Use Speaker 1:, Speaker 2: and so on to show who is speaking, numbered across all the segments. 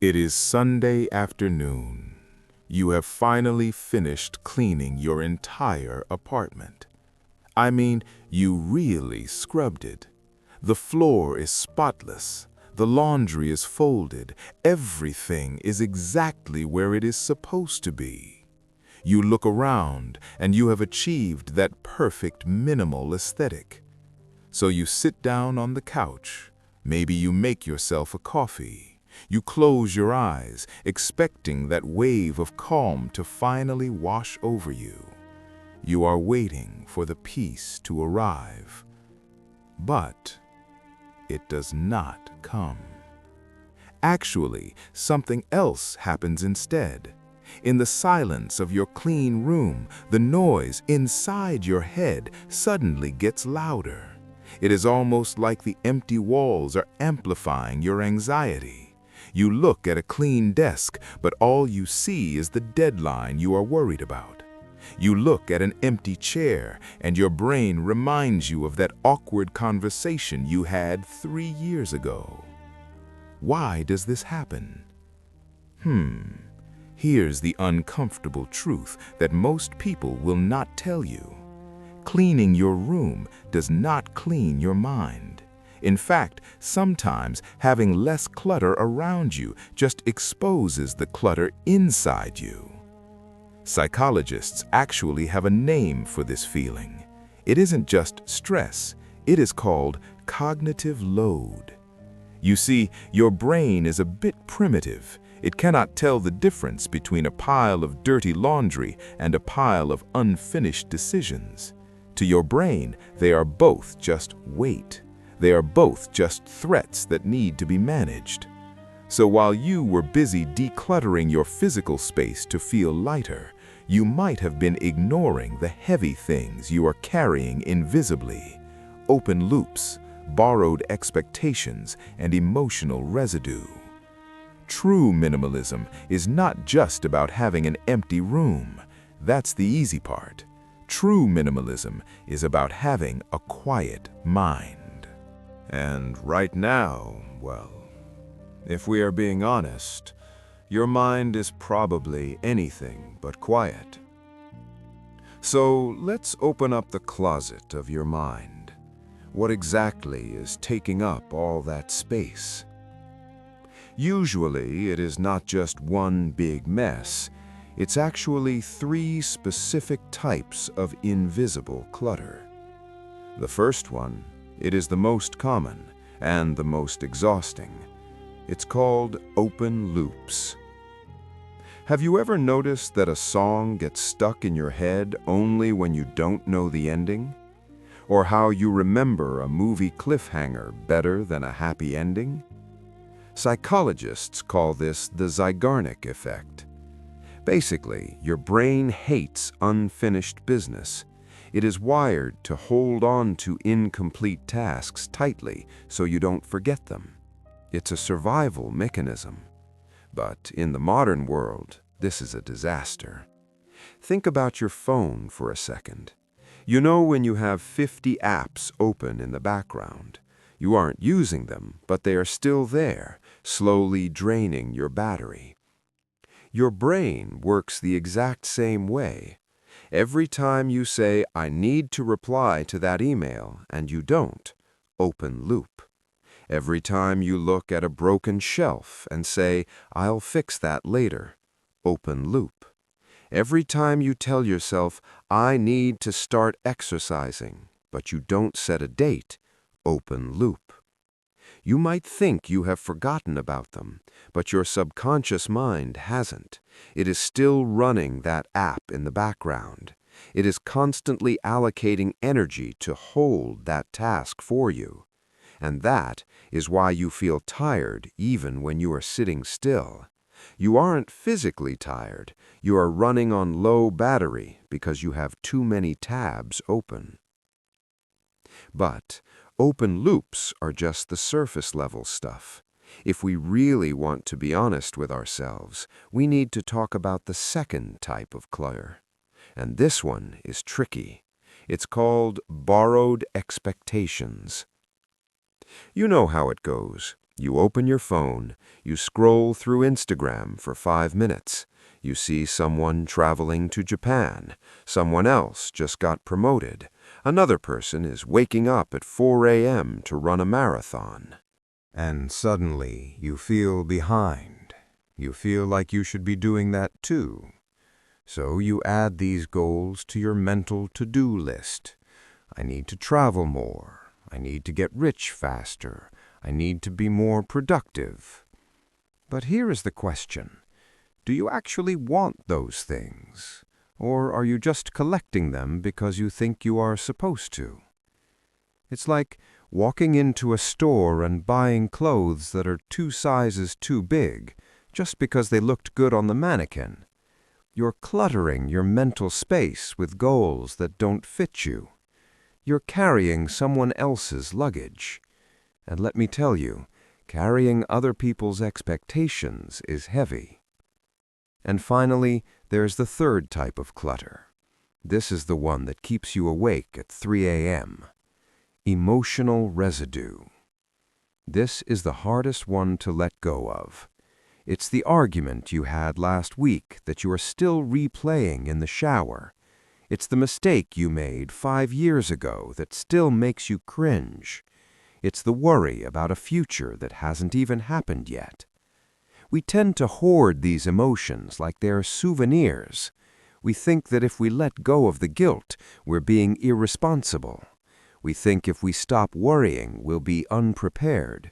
Speaker 1: It is Sunday afternoon. You have finally finished cleaning your entire apartment. I mean, you really scrubbed it. The floor is spotless. The laundry is folded. Everything is exactly where it is supposed to be. You look around and you have achieved that perfect minimal aesthetic. So you sit down on the couch. Maybe you make yourself a coffee. You close your eyes, expecting that wave of calm to finally wash over you. You are waiting for the peace to arrive. But it does not come. Actually, something else happens instead. In the silence of your clean room, the noise inside your head suddenly gets louder. It is almost like the empty walls are amplifying your anxiety. You look at a clean desk, but all you see is the deadline you are worried about. You look at an empty chair, and your brain reminds you of that awkward conversation you had 3 years ago. Why does this happen? Here's the uncomfortable truth that most people will not tell you. Cleaning your room does not clean your mind. In fact, sometimes having less clutter around you just exposes the clutter inside you. Psychologists actually have a name for this feeling. It isn't just stress, it is called cognitive load. You see, your brain is a bit primitive. It cannot tell the difference between a pile of dirty laundry and a pile of unfinished decisions. To your brain, they are both just weight. They are both just threats that need to be managed. So while you were busy decluttering your physical space to feel lighter, you might have been ignoring the heavy things you are carrying invisibly: open loops, borrowed expectations, and emotional residue. True minimalism is not just about having an empty room. That's the easy part. True minimalism is about having a quiet mind.
Speaker 2: And right now, well, if we are being honest, your mind is probably anything but quiet. So let's open up the closet of your mind. What exactly is taking up all that space? Usually, it is not just one big mess. It's actually 3 specific types of invisible clutter. The first one, it is the most common and the most exhausting. It's called open loops. Have you ever noticed that a song gets stuck in your head only when you don't know the ending? Or how you remember a movie cliffhanger better than a happy ending? Psychologists call this the Zeigarnik Effect. Basically, your brain hates unfinished business. It is wired to hold on to incomplete tasks tightly so you don't forget them. It's a survival mechanism. But in the modern world, this is a disaster. Think about your phone for a second. You know when you have 50 apps open in the background. You aren't using them, but they are still there, slowly draining your battery. Your brain works the exact same way. Every time you say, "I need to reply to that email," and you don't, open loop. Every time you look at a broken shelf and say, "I'll fix that later," open loop. Every time you tell yourself, "I need to start exercising," but you don't set a date, open loop. You might think you have forgotten about them, but your subconscious mind hasn't. It is still running that app in the background. It is constantly allocating energy to hold that task for you. And that is why you feel tired even when you are sitting still. You aren't physically tired. You are running on low battery because you have too many tabs open. But open loops are just the surface level stuff. If we really want to be honest with ourselves, we need to talk about the second type of clutter. And this one is tricky. It's called borrowed expectations. You know how it goes. You open your phone, you scroll through Instagram for 5 minutes. You see someone traveling to Japan, someone else just got promoted, another person is waking up at 4 a.m. to run a marathon.
Speaker 3: And suddenly you feel behind. You feel like you should be doing that too. So you add these goals to your mental to-do list. I need to travel more. I need to get rich faster. I need to be more productive. But here is the question. Do you actually want those things? Or are you just collecting them because you think you are supposed to? It's like walking into a store and buying clothes that are 2 sizes too big, just because they looked good on the mannequin. You're cluttering your mental space with goals that don't fit you. You're carrying someone else's luggage. And let me tell you, carrying other people's expectations is heavy. And finally, there's the third type of clutter. This is the one that keeps you awake at 3 a.m. Emotional residue. This is the hardest one to let go of. It's the argument you had last week that you are still replaying in the shower. It's the mistake you made 5 years ago that still makes you cringe. It's the worry about a future that hasn't even happened yet. We tend to hoard these emotions like they're souvenirs. We think that if we let go of the guilt, we're being irresponsible. We think if we stop worrying, we'll be unprepared.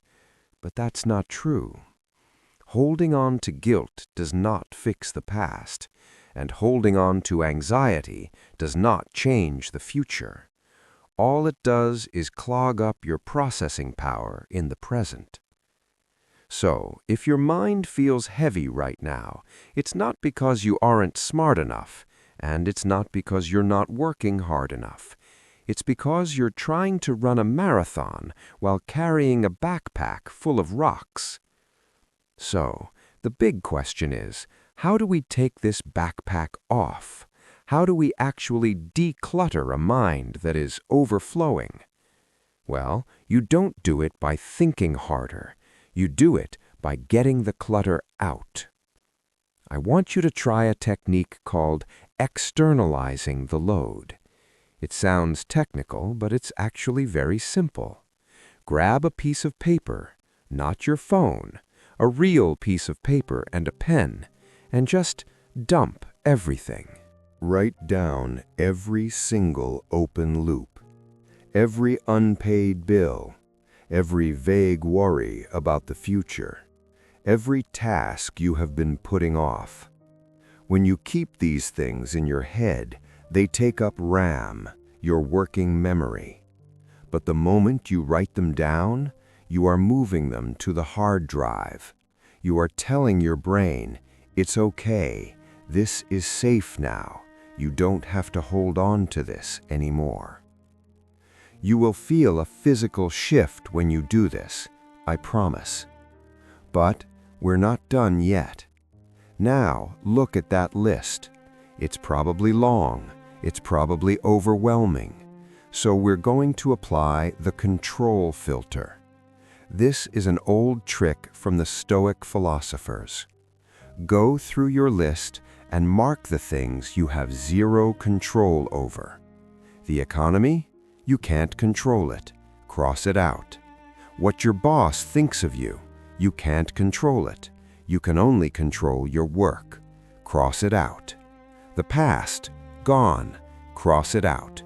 Speaker 3: But that's not true. Holding on to guilt does not fix the past, and holding on to anxiety does not change the future. All it does is clog up your processing power in the present. So, if your mind feels heavy right now, it's not because you aren't smart enough, and it's not because you're not working hard enough. It's because you're trying to run a marathon while carrying a backpack full of rocks. So, the big question is, how do we take this backpack off? How do we actually declutter a mind that is overflowing? Well, you don't do it by thinking harder. You do it by getting the clutter out. I want you to try a technique called externalizing the load. It sounds technical, but it's actually very simple. Grab a piece of paper, not your phone, a real piece of paper and a pen, and just dump everything.
Speaker 2: Write down every single open loop, every unpaid bill, every vague worry about the future, every task you have been putting off. When you keep these things in your head, they take up RAM, your working memory. But the moment you write them down, you are moving them to the hard drive. You are telling your brain, it's okay, this is safe now. You don't have to hold on to this anymore. You will feel a physical shift when you do this, I promise. But we're not done yet. Now look at that list. It's probably long, it's probably overwhelming. So we're going to apply the control filter. This is an old trick from the Stoic philosophers. Go through your list and mark the things you have zero control over. The economy? You can't control it. Cross it out. What your boss thinks of you? You can't control it. You can only control your work. Cross it out. The past? Gone. Cross it out.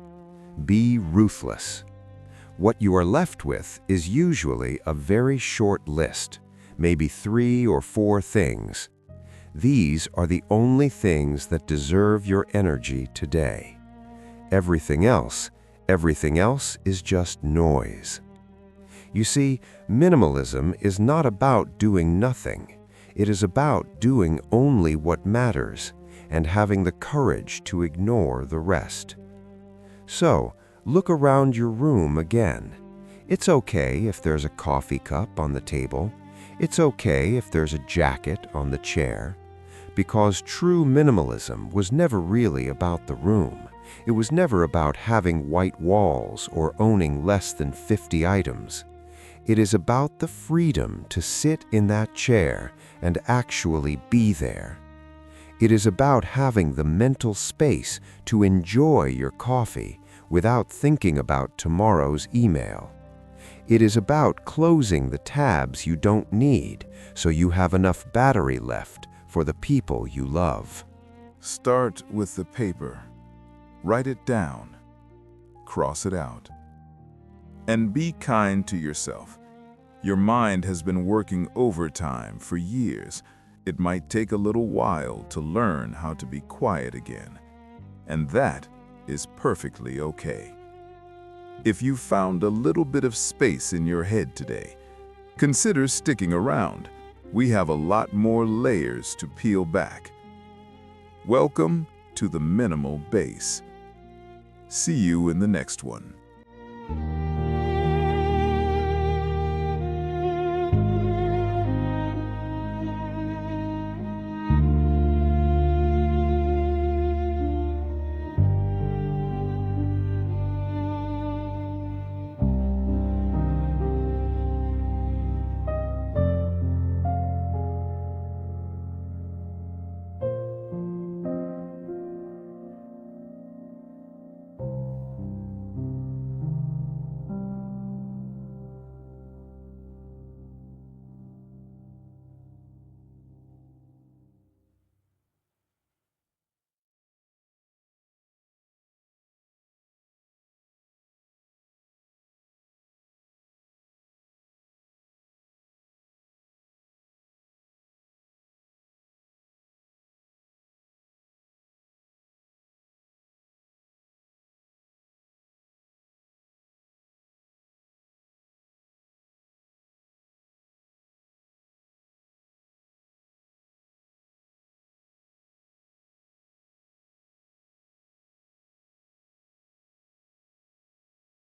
Speaker 2: Be ruthless. What you are left with is usually a very short list, maybe 3 or 4 things. These are the only things that deserve your energy today. Everything else is just noise. You see, minimalism is not about doing nothing. It is about doing only what matters and having the courage to ignore the rest. So, look around your room again. It's okay if there's a coffee cup on the table. It's okay if there's a jacket on the chair. Because true minimalism was never really about the room. It was never about having white walls or owning less than 50 items. It is about the freedom to sit in that chair and actually be there. It is about having the mental space to enjoy your coffee without thinking about tomorrow's email. It is about closing the tabs you don't need so you have enough battery left for the people you love.
Speaker 1: Start with the paper. Write it down. Cross it out. And be kind to yourself. Your mind has been working overtime for years. It might take a little while to learn how to be quiet again. And that is perfectly okay. If you found a little bit of space in your head today, consider sticking around. We have a lot more layers to peel back. Welcome to the Minimal Base. See you in the next one.